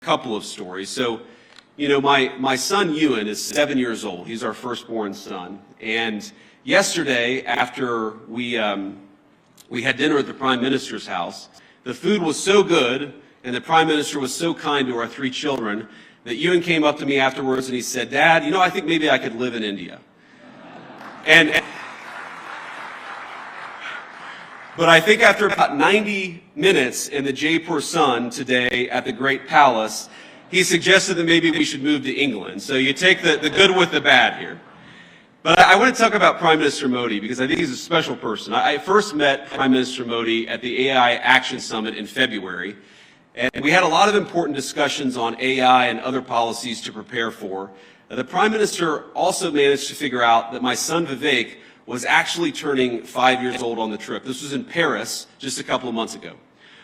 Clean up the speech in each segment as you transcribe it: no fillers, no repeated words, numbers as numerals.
couple of stories. So, my son Ewan is 7 years old. He's our firstborn son. And yesterday, after we had dinner at the Prime Minister's house, the food was so good and the Prime Minister was so kind to our three children that Ewan came up to me afterwards and he said, "Dad, I think maybe I could live in India." But I think after about 90 minutes in the Jaipur Sun today at the Great Palace, he suggested that maybe we should move to England. So you take the good with the bad here. But I want to talk about Prime Minister Modi because I think he's a special person. I first met Prime Minister Modi at the AI Action Summit in February, and we had a lot of important discussions on AI and other policies to prepare for. The Prime Minister also managed to figure out that my son Vivek was actually turning 5 years old on the trip. This was in Paris just a couple of months ago.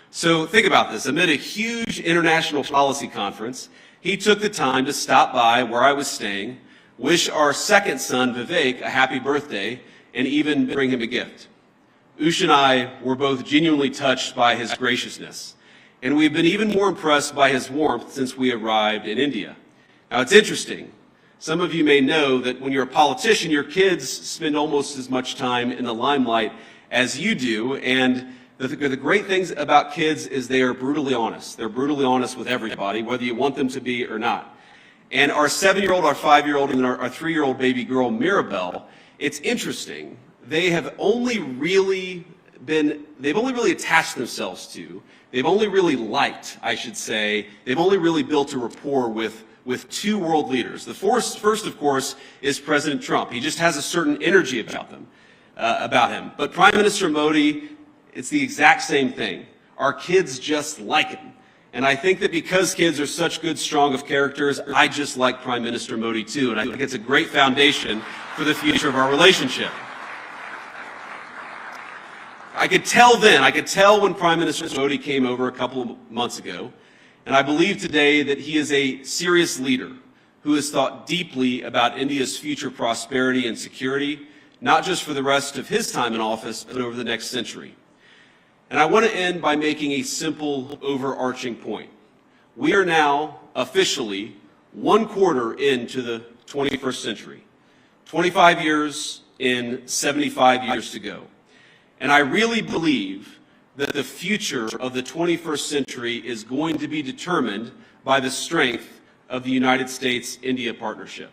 So think about this. Amid a huge international policy conference, he took the time to stop by where I was staying, wish our second son, Vivek, a happy birthday, and even bring him a gift. Ush and I were both genuinely touched by his graciousness, and we've been even more impressed by his warmth since we arrived in India. Now, it's interesting. Some of you may know that when you're a politician, your kids spend almost as much time in the limelight as you do, and the great things about kids is they are brutally honest. They're brutally honest with everybody, whether you want them to be or not. And our 7-year-old, our 5-year-old, and our 3-year-old baby girl, Mirabelle, it's interesting. They've only really attached themselves to, they've only really liked, I should say, they've only really built a rapport with two world leaders. The first, of course, is President Trump. He just has a certain energy about him. But Prime Minister Modi, it's the exact same thing. Our kids just like him. And I think that because kids are such good, strong of characters, I just like Prime Minister Modi too. And I think it's a great foundation for the future of our relationship. I could tell when Prime Minister Modi came over a couple of months ago, and I believe today that he is a serious leader who has thought deeply about India's future prosperity and security, not just for the rest of his time in office, but over the next century. And I want to end by making a simple, overarching point. We are now officially 1/4 into the 21st century, 25 years in 75 years to go. And I really believe that the future of the 21st century is going to be determined by the strength of the United States-India partnership.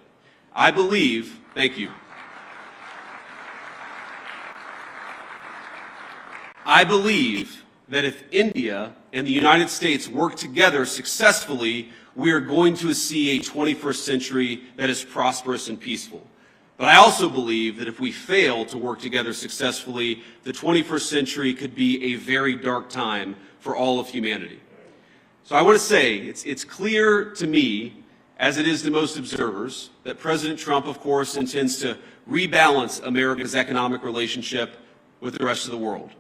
I believe, thank you. I believe that if India and the United States work together successfully, we are going to see a 21st century that is prosperous and peaceful. But I also believe that if we fail to work together successfully, the 21st century could be a very dark time for all of humanity. So I want to say, it's clear to me, as it is to most observers, that President Trump, of course, intends to rebalance America's economic relationship with the rest of the world.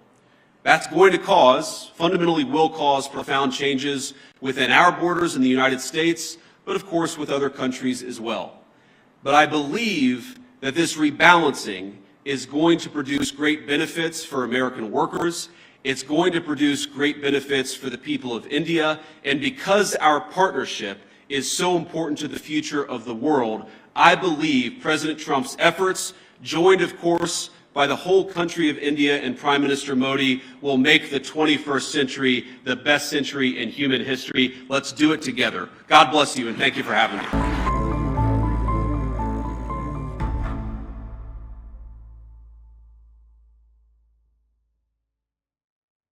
That's going to fundamentally will cause profound changes within our borders in the United States, but of course with other countries as well. But I believe that this rebalancing is going to produce great benefits for American workers. It's going to produce great benefits for the people of India. And because our partnership is so important to the future of the world, I believe President Trump's efforts, joined of course by the whole country of India and Prime Minister Modi, will make the 21st century the best century in human history. Let's do it together. God bless you, and thank you for having me.